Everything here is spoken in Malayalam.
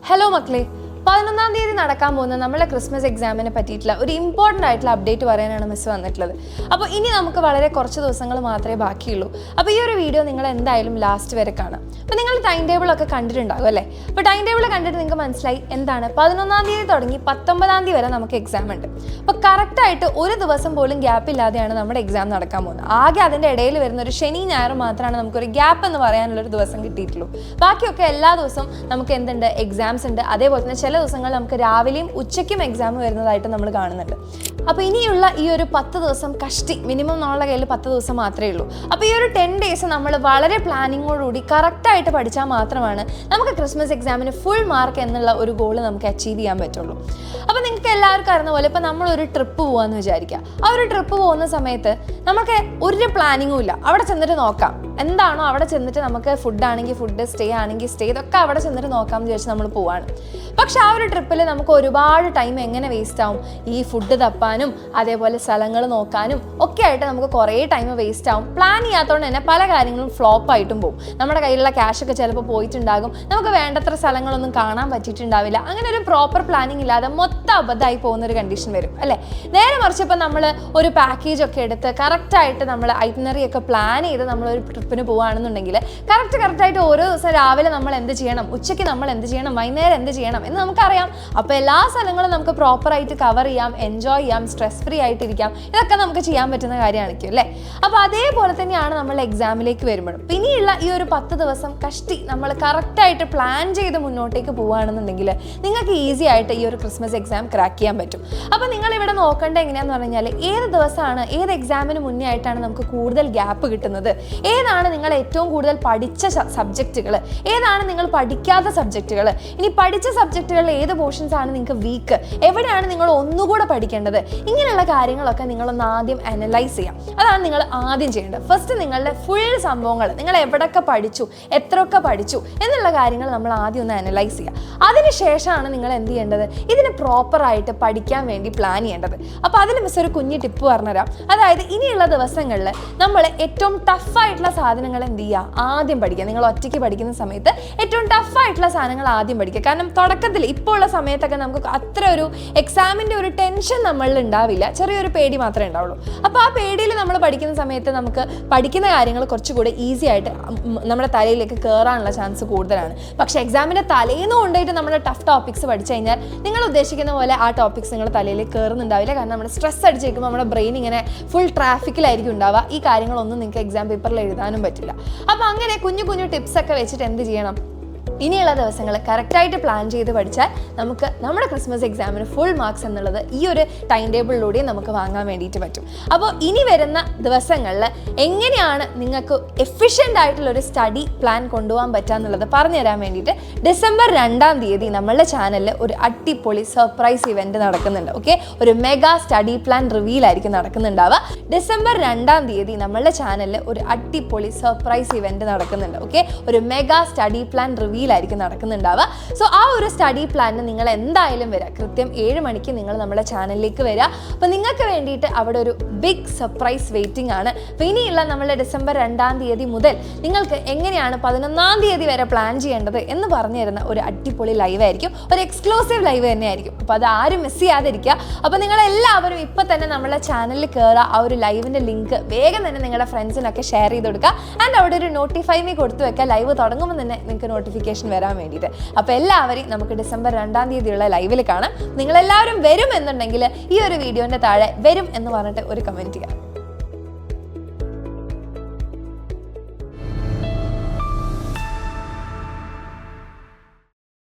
ഹലോ മക്കളെ, 11-ാം തീയതി നടക്കാൻ പോകുന്ന നമ്മളെ ക്രിസ്മസ് എക്സാമിനെ പറ്റിയിട്ടുള്ള ഒരു ഇമ്പോർട്ടൻ്റ് ആയിട്ടുള്ള അപ്ഡേറ്റ് പറയാനാണ് മിസ് വന്നിട്ടുള്ളത്. അപ്പോൾ ഇനി നമുക്ക് വളരെ കുറച്ച് ദിവസങ്ങൾ മാത്രമേ ബാക്കിയുള്ളൂ. അപ്പോൾ ഈ ഒരു വീഡിയോ നിങ്ങൾ എന്തായാലും ലാസ്റ്റ് വരെ കാണാം. അപ്പോൾ നിങ്ങൾ ടൈം ടേബിളൊക്കെ കണ്ടിട്ടുണ്ടാകും അല്ലേ? അപ്പോൾ ടൈം ടേബിൾ കണ്ടിട്ട് നിങ്ങൾക്ക് മനസ്സിലായി എന്താണ് 11-ാം തീയതി തുടങ്ങി 19-ാം തീയതി വരെ നമുക്ക് എക്സാം ഉണ്ട്. അപ്പോൾ കറക്റ്റായിട്ട് ഒരു ദിവസം പോലും ഗ്യാപ്പ് ഇല്ലാതെയാണ് നമ്മുടെ എക്സാം നടക്കാൻ പോകുന്നത്. ആകെ അതിൻ്റെ ഇടയിൽ വരുന്ന ഒരു ശനി ഞായർ മാത്രമാണ് നമുക്കൊരു ഗ്യാപ്പ് എന്ന് പറയാനുള്ളൊരു ദിവസം കിട്ടിയിട്ടുള്ളൂ. ബാക്കിയൊക്കെ എല്ലാ ദിവസവും നമുക്ക് എന്തുണ്ട്, എക്സാംസ് ഉണ്ട്. അതേപോലെ തന്നെ ചില ദിവസങ്ങൾ നമുക്ക് രാവിലെയും ഉച്ചയ്ക്കും എക്സാം വരുന്നതായിട്ട് നമ്മൾ കാണുന്നുണ്ട്. അപ്പോൾ ഇനിയുള്ള ഈ ഒരു 10 ദിവസം കഷ്ടി മിനിമം നമ്മളുടെ കയ്യിൽ 10 ദിവസം മാത്രമേ ഉള്ളൂ. അപ്പോൾ ഈ ഒരു 10 ഡേയ്സ് നമ്മൾ വളരെ പ്ലാനിങ്ങോടുകൂടി കറക്റ്റായിട്ട് പഠിച്ചാൽ മാത്രമാണ് നമുക്ക് ക്രിസ്മസ് എക്സാമിന് ഫുൾ മാർക്ക് എന്നുള്ള ഒരു ഗോൾ നമുക്ക് അച്ചീവ് ചെയ്യാൻ പറ്റുള്ളൂ. അപ്പോൾ നിങ്ങൾക്ക് എല്ലാവർക്കും അറിയുന്ന പോലെ ഇപ്പോൾ നമ്മളൊരു ട്രിപ്പ് പോകാമെന്ന് വിചാരിക്കുക. ആ ഒരു ട്രിപ്പ് പോകുന്ന സമയത്ത് നമുക്ക് ഒരു പ്ലാനിങ്ങും ഇല്ല. അവിടെ ചെന്നിട്ട് നോക്കാം എന്താണോ അവിടെ ചെന്നിട്ട് നമുക്ക് ഫുഡ് ആണെങ്കിൽ ഫുഡ്, സ്റ്റേ ആണെങ്കിൽ സ്റ്റേ, ഇതൊക്കെ അവിടെ ചെന്നിട്ട് നോക്കാമെന്ന് വിചാരിച്ച് നമ്മൾ പോവാണ്. പക്ഷെ ആ ഒരു ട്രിപ്പിൽ നമുക്ക് ഒരുപാട് ടൈം എങ്ങനെ വേസ്റ്റ് ആവും? ഈ ഫുഡ് തപ്പാനും അതേപോലെ സ്ഥലങ്ങൾ നോക്കാനും ഒക്കെ ആയിട്ട് നമുക്ക് കുറേ ടൈം വേസ്റ്റ് ആവും. പ്ലാൻ ചെയ്യാത്തതുകൊണ്ട് തന്നെ പല കാര്യങ്ങളും ഫ്ലോപ്പ് ആയിട്ടും പോകും. നമ്മുടെ കയ്യിലുള്ള ക്യാഷൊക്കെ ചിലപ്പോൾ പോയിട്ടുണ്ടാകും. നമുക്ക് വേണ്ടത്ര സ്ഥലങ്ങളൊന്നും കാണാൻ പറ്റിയിട്ടുണ്ടാവില്ല. അങ്ങനെ ഒരു പ്രോപ്പർ പ്ലാനിങ് ഇല്ലാതെ മൊത്തം അബദ്ധമായി പോകുന്നൊരു കണ്ടീഷൻ വരും അല്ലേ? നേരെ മറിച്ച് ഇപ്പോൾ നമ്മൾ ഒരു പാക്കേജ് ഒക്കെ എടുത്ത് കറക്റ്റായിട്ട് നമ്മൾ ഐറ്റിനറി ഒക്കെ പ്ലാൻ ചെയ്ത് നമ്മളൊരു ട്രിപ്പിന് പോവുകയാണെന്നുണ്ടെങ്കിൽ കറക്റ്റായിട്ട് ഓരോ ദിവസം രാവിലെ നമ്മൾ എന്ത് ചെയ്യണം, ഉച്ചയ്ക്ക് നമ്മൾ എന്ത് ചെയ്യണം, വൈകുന്നേരം എന്ത് ചെയ്യണം എന്ന് നമുക്കറിയാം. അപ്പോൾ എല്ലാ സ്ഥലങ്ങളും നമുക്ക് പ്രോപ്പറായിട്ട് കവർ ചെയ്യാം, എൻജോയ് ചെയ്യാം, സ്ട്രെസ് ഫ്രീ ആയിട്ടിരിക്കാം. ഇതൊക്കെ നമുക്ക് ചെയ്യാൻ പറ്റുന്ന കാര്യമായിരിക്കും അല്ലേ? അപ്പോൾ അതേപോലെ തന്നെയാണ് നമ്മൾ എക്സാമിലേക്ക് വരുമ്പോഴും. പിന്നെയുള്ള ഈ ഒരു 10 ദിവസം കഷ്ടി നമ്മൾ കറക്റ്റായിട്ട് പ്ലാൻ ചെയ്ത് മുന്നോട്ടേക്ക് പോവുകയാണെന്നുണ്ടെങ്കിൽ നിങ്ങൾക്ക് ഈസി ആയിട്ട് ഈ ഒരു ക്രിസ്മസ് എക്സാം ക്രാക്ക് ചെയ്യാൻ പറ്റും. അപ്പോൾ നിങ്ങളിവിടെ നോക്കേണ്ടത് എങ്ങനെയാണെന്ന് പറഞ്ഞു കഴിഞ്ഞാൽ ഏത് ദിവസമാണ്, ഏത് എക്സാമിന് മുന്നേ ആയിട്ടാണ് നമുക്ക് കൂടുതൽ ഗ്യാപ്പ് കിട്ടുന്നത്, ഏതാണ് നിങ്ങൾ ഏറ്റവും കൂടുതൽ പഠിച്ച സബ്ജക്റ്റുകൾ, ഏതാണ് നിങ്ങൾ പഠിക്കാത്ത സബ്ജക്റ്റുകൾ, ഇനി പഠിച്ച സബ്ജക്റ്റുകളിൽ ഏത് പോർഷൻസ് ആണ് നിങ്ങൾക്ക് വീക്ക്, എവിടെയാണ് നിങ്ങൾ ഒന്നുകൂടെ പഠിക്കേണ്ടത്, ഇങ്ങനെയുള്ള കാര്യങ്ങളൊക്കെ നിങ്ങളൊന്ന് ആദ്യം അനലൈസ് ചെയ്യാം. അതാണ് നിങ്ങൾ ആദ്യം ചെയ്യേണ്ടത്. ഫസ്റ്റ് നിങ്ങളുടെ ഫുൾ സംഭവങ്ങൾ, നിങ്ങൾ എവിടെയൊക്കെ പഠിച്ചു, എത്രയൊക്കെ പഠിച്ചു എന്നുള്ള കാര്യങ്ങൾ നമ്മൾ ആദ്യം ഒന്ന് അനലൈസ് ചെയ്യുക. അതിനുശേഷമാണ് നിങ്ങൾ എന്ത് ചെയ്യേണ്ടത്, ഇതിന് പ്രോപ്പറായിട്ട് പഠിക്കാൻ വേണ്ടി പ്ലാൻ ചെയ്യേണ്ടത്. അപ്പോൾ അതിന് മിസ് ഒരു കുഞ്ഞു ടിപ്പ് പറഞ്ഞുതരാം. അതായത് ഇനിയുള്ള ദിവസങ്ങളിൽ നമ്മൾ ഏറ്റവും ടഫായിട്ടുള്ള സാധനങ്ങൾ എന്ത് ചെയ്യുക, ആദ്യം പഠിക്കുക. നിങ്ങൾ ഒറ്റയ്ക്ക് പഠിക്കുന്ന സമയത്ത് ഏറ്റവും ടഫായിട്ടുള്ള സാധനങ്ങൾ ആദ്യം പഠിക്കുക. കാരണം തുടക്കത്തിൽ ഇപ്പോൾ ഉള്ള സമയത്തൊക്കെ നമുക്ക് അത്ര ഒരു എക്സാമിൻ്റെ ഒരു ടെൻഷൻ നമ്മളിൽ ഉണ്ടാവില്ല, ചെറിയൊരു പേടി മാത്രമേ ഉണ്ടാവുള്ളൂ. അപ്പോൾ ആ പേടിയിൽ നമ്മൾ പഠിക്കുന്ന സമയത്ത് നമുക്ക് പഠിക്കുന്ന കാര്യങ്ങൾ കുറച്ചുകൂടി ഈസി ആയിട്ട് നമ്മുടെ തലയിലേക്ക് കയറാനുള്ള ചാൻസ് കൂടുതലാണ്. പക്ഷേ എക്സാമിൻ്റെ തലേന്ന് കൊണ്ടുപോയിട്ട് നമ്മുടെ ടഫ് ടോപ്പിക്സ് പഠിച്ചു കഴിഞ്ഞാൽ നിങ്ങൾ ഉദ്ദേശിക്കുന്ന പോലെ ആ ടോപ്പിക്സ് നിങ്ങളുടെ തലയിലേക്ക് കയറുന്നുണ്ടാവില്ല. കാരണം നമ്മുടെ സ്ട്രെസ് അടിച്ചേക്കുമ്പോൾ നമ്മുടെ ബ്രെയിൻ ഇങ്ങനെ ഫുൾ ട്രാഫിക്കിലായിരിക്കും ഉണ്ടാവുക. ഈ കാര്യങ്ങളൊന്നും നിങ്ങൾക്ക് എക്സാം പേപ്പറിൽ എഴുതാനും പറ്റില്ല. അപ്പോൾ അങ്ങനെ കുഞ്ഞു കുഞ്ഞു ടിപ്സൊക്കെ വെച്ചിട്ട് എന്ത് ചെയ്യണം, ഇനിയുള്ള ദിവസങ്ങൾ കറക്റ്റായിട്ട് പ്ലാൻ ചെയ്ത് പഠിച്ചാൽ നമുക്ക് നമ്മുടെ ക്രിസ്മസ് എക്സാമിന് ഫുൾ മാർക്സ് എന്നുള്ളത് ഈ ഒരു ടൈം ടേബിളിലൂടെയും നമുക്ക് വാങ്ങാൻ വേണ്ടിയിട്ട് പറ്റും. അപ്പോൾ ഇനി വരുന്ന ദിവസങ്ങളിൽ എങ്ങനെയാണ് നിങ്ങൾക്ക് എഫിഷ്യൻ്റ് ആയിട്ടുള്ളൊരു സ്റ്റഡി പ്ലാൻ കൊണ്ടുപോകാൻ പറ്റുക എന്നുള്ളത് പറഞ്ഞു തരാൻ വേണ്ടിയിട്ട് ഡിസംബർ 2-ാം തീയതി നമ്മളുടെ ചാനലിൽ ഒരു അടിപൊളി സർപ്രൈസ് ഇവൻറ്റ് നടക്കുന്നുണ്ട്. ഓക്കെ, ഒരു മെഗാ സ്റ്റഡി പ്ലാൻ റിവീലായിരിക്കും നടക്കുന്നുണ്ടാവുക. ഡിസംബർ 2-ാം തീയതി നമ്മളുടെ ചാനലിൽ ഒരു അടിപൊളി സർപ്രൈസ് ഇവൻറ്റ് നടക്കുന്നുണ്ട്. ഓക്കെ, ഒരു മെഗാ സ്റ്റഡി പ്ലാൻ റിവീലായിരിക്കും നടക്കുന്നുണ്ടാവുക. സോ ആ ഒരു സ്റ്റഡി പ്ലാനിന് നിങ്ങൾ എന്തായാലും വരിക. കൃത്യം 7 മണിക്ക് നിങ്ങൾ നമ്മുടെ ചാനലിലേക്ക് വരിക. അപ്പോൾ നിങ്ങൾക്ക് വേണ്ടിയിട്ട് അവിടെ ഒരു ബിഗ് സർപ്രൈസ് വെയിറ്റിംഗ് ആണ്. അപ്പോൾ ഇനിയുള്ള നമ്മളുടെ ഡിസംബർ 2-ാം തീയതി മുതൽ നിങ്ങൾക്ക് എങ്ങനെയാണ് 11-ാം തീയതി വരെ പ്ലാൻ ചെയ്യേണ്ടത് എന്ന് പറഞ്ഞു തരുന്ന ഒരു അടിപൊളി ലൈവ് ആയിരിക്കും, ഒരു എക്സ്ക്ലൂസീവ് ലൈവ് തന്നെയായിരിക്കും. അപ്പോൾ അത് ആരും മിസ് ചെയ്യാതിരിക്കുക. അപ്പോൾ നിങ്ങളെല്ലാവരും ഇപ്പോൾ തന്നെ നമ്മുടെ ചാനലിൽ കയറുക. ആ ഒരു ലൈവിൻ്റെ ലിങ്ക് വേഗം തന്നെ നിങ്ങളുടെ ഫ്രണ്ട്സിനൊക്കെ ഷെയർ ചെയ്ത് കൊടുക്കുക. ആൻഡ് അവിടെ ഒരു നോട്ടിഫൈ മീ കൊടുത്തു വെക്കുക. ലൈവ് തുടങ്ങുമ്പോൾ തന്നെ നിങ്ങൾക്ക് നോട്ടിഫിക്കേഷൻ വരാൻ വേണ്ടിയിട്ട്. അപ്പോൾ എല്ലാവരെയും നമുക്ക് ഡിസംബർ 2-ാം തീയതിയുള്ള ലൈവിൽ കാണാം. നിങ്ങളെല്ലാവരും വരും എന്നുണ്ടെങ്കിൽ ഈ ഒരു വീഡിയോൻ്റെ താഴെ വരും എന്ന് പറഞ്ഞിട്ട് ഒരു കമൻറ്റ് ചെയ്യാം.